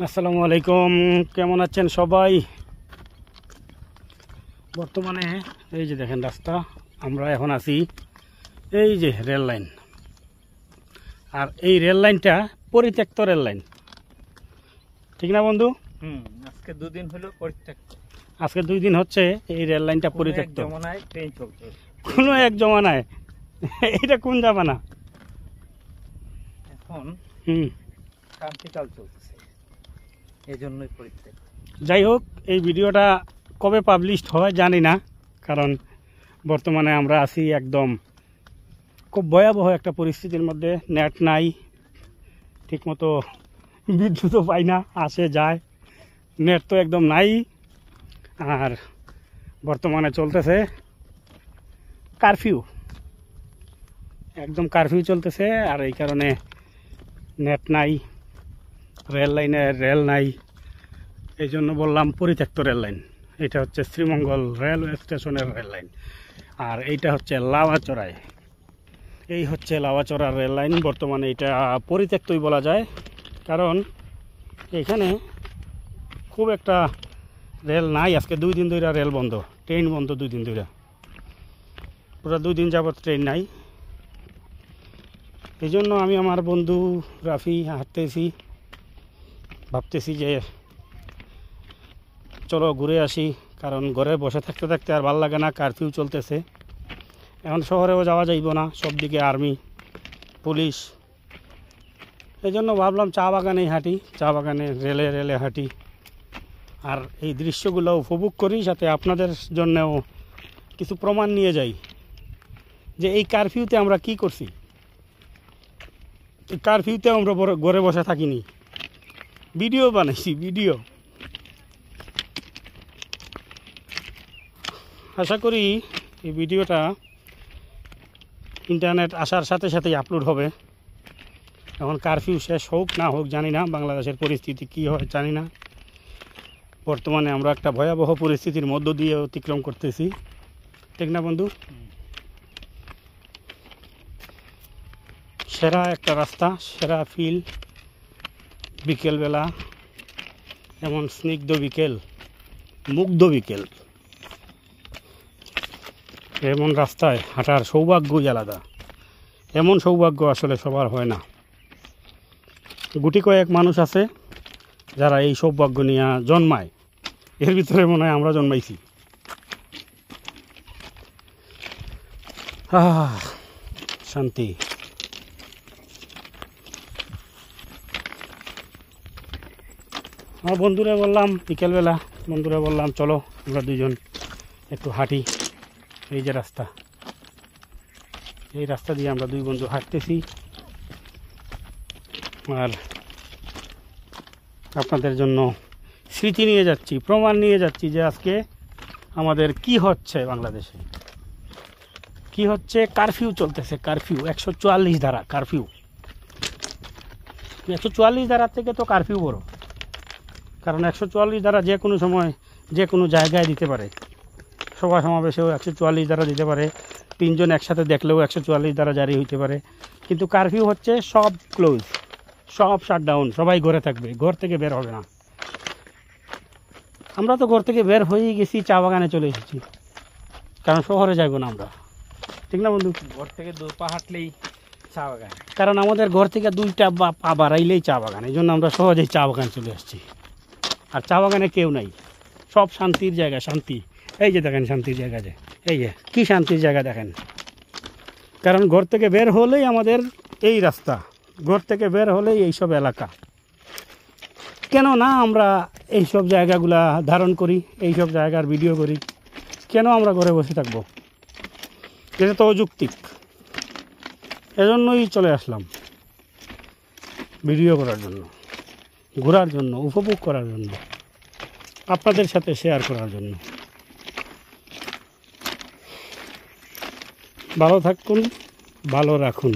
আসসালামু আলাইকুম, কেমন আছেন সবাই? বর্তমানে এই যে দেখেন রাস্তা, আমরা এখন আছি এই যে রেল লাইন। আর এই রেল লাইনটা পরিত্যক্ত রেল লাইন, ঠিক না বন্ধু? আজকে দুদিন হলো পরিত্যক্ত। আজকে 2 দিন হচ্ছে এই রেল লাইনটা পরিত্যক্ত। জমানায় ট্রেন চলছে, কোনো এক জমানায়। এটা কোন জামানা? এখন ক্রান্তিকাল চলতেছে, এই জন্যই পরিত্যক্ত। যাই হোক, এই ভিডিওটা কবে পাবলিশড হয় জানি না, কারণ বর্তমানে আমরা আছি একদম খুব ভয়াবহ একটা পরিস্থিতির মধ্যে। নেট নাই, ঠিকমতো বিদ্যুৎও পাই না, আসে যায়, নেট তো একদম নাই। আর বর্তমানে চলতেছে কারফিউ, একদম কারফিউ চলতেছে। আর এই কারণে নেট নাই, রেল লাইনে রেল নাই, এই জন্য বললাম পরিত্যক্ত রেল লাইন। এটা হচ্ছে শ্রীমঙ্গল রেলওয়ে স্টেশনের রেল লাইন, আর এইটা হচ্ছে লাওয়াচড়ায়। এই হচ্ছে লাওয়াচড়ার রেল লাইন। বর্তমানে এটা পরিত্যক্তই বলা যায়, কারণ এখানে খুব একটা রেল নাই। আজকে 2 দিন ধরে রেল বন্ধ, ট্রেন বন্ধ 2 দিন ধরে, পুরো 2 দিন যাবৎ ট্রেন নাই। এই জন্য আমি আমার বন্ধু রাফি হাঁটতেছি, ভাবতেছি যে চলো ঘুরে আসি, কারণ ঘরে বসে থাকতে থাকতে আর ভালো লাগে না। কারফিউ চলতেছে, এখন শহরেও যাওয়া যাইব না, সব দিকে আর্মি পুলিশ। এই জন্য ভাবলাম চা বাগানেই হাঁটি, চা বাগানে রেলে রেলে হাঁটি, আর এই দৃশ্যগুলো উপভোগ করি, সাথে আপনাদের জন্যও কিছু প্রমাণ নিয়ে যাই যে এই কারফিউতে আমরা কি করছি। এই কারফিউতে আমরা ঘরে বসে থাকিনি, ভিডিও বানাইছি, ভিডিও। আশা করি এই ভিডিওটা ইন্টারনেট আসার সাথে সাথেই আপলোড হবে। এখন কারফিউ শেষ হোক না হোক জানি না, বাংলাদেশের পরিস্থিতি কী হয় জানি না। বর্তমানে আমরা একটা ভয়াবহ পরিস্থিতির মধ্য দিয়ে অতিক্রম করতেছি, ঠিক না বন্ধু? সেরা একটা রাস্তা, সেরা ফিল, বিকেলবেলা, এমন স্নিগ্ধ বিকেল, মুগ্ধ বিকেল, এমন রাস্তায় হাঁটার সৌভাগ্যই আলাদা। এমন সৌভাগ্য আসলে সবার হয় না। গুটি কয়েক মানুষ আছে যারা এই সৌভাগ্য নিয়ে জন্মায়, এর ভিতরে মনে হয় আমরা জন্মাইছি। শান্তি। আমার বন্ধুরা বললাম, বিকেলবেলা বন্ধুরা বললাম চলো আমরা 2 জন একটু হাঁটি। এই যে রাস্তা, এই রাস্তা দিয়ে আমরা 2 বন্ধু হাঁটতেছি, আর আপনাদের জন্য স্মৃতি নিয়ে যাচ্ছি, প্রমাণ নিয়ে যাচ্ছি যে আজকে আমাদের কি হচ্ছে বাংলাদেশে, কি হচ্ছে। কারফিউ চলতেছে, কারফিউ 144 ধারা কারফিউ। 144 ধারার থেকে তো কারফিউ বড়, কারণ 144 ধারা যে কোনো সময় যে কোনো জায়গায় দিতে পারে। সভা সমাবেশেও 144 ধারা দিতে পারে, 3 জন একসাথে দেখলেও 144 ধারা জারি হইতে পারে। কিন্তু কারফিউ হচ্ছে সব ক্লোজ, সব শাটডাউন, সবাই ঘরে থাকবে, ঘর থেকে বের হবে না। আমরা তো ঘর থেকে বের হয়েই গেছি, চা বাগানে চলে এসেছি, কারণ শহরে যাইব না আমরা, ঠিক না বন্ধু? ঘর থেকে 2 পা হাঁটলেই চা বাগান, কারণ আমাদের ঘর থেকে 2টা পা বাড়াইলেই চা বাগান। এই জন্য আমরা সহজেই চা বাগান চলে আসছি। আর চা বাগানে কেউ নাই, সব শান্তির জায়গা, শান্তি। এই যে দেখেন শান্তির জায়গা, যে এই যে কি শান্তির জায়গা দেখেন। কারণ ঘর থেকে বের হলেই আমাদের এই রাস্তা, ঘর থেকে বের হলেই এইসব এলাকা। কেন না আমরা এইসব জায়গাগুলা ধারণ করি, এইসব জায়গার ভিডিও করি? কেন আমরা ঘরে বসে থাকবো? এটা তো অযৌক্তিক। এজন্যই চলে আসলাম, ভিডিও করার জন্য, ঘোরার জন্য, উপভোগ করার জন্য, আপনাদের সাথে শেয়ার করার জন্য। ভালো থাকুন, ভালো রাখুন।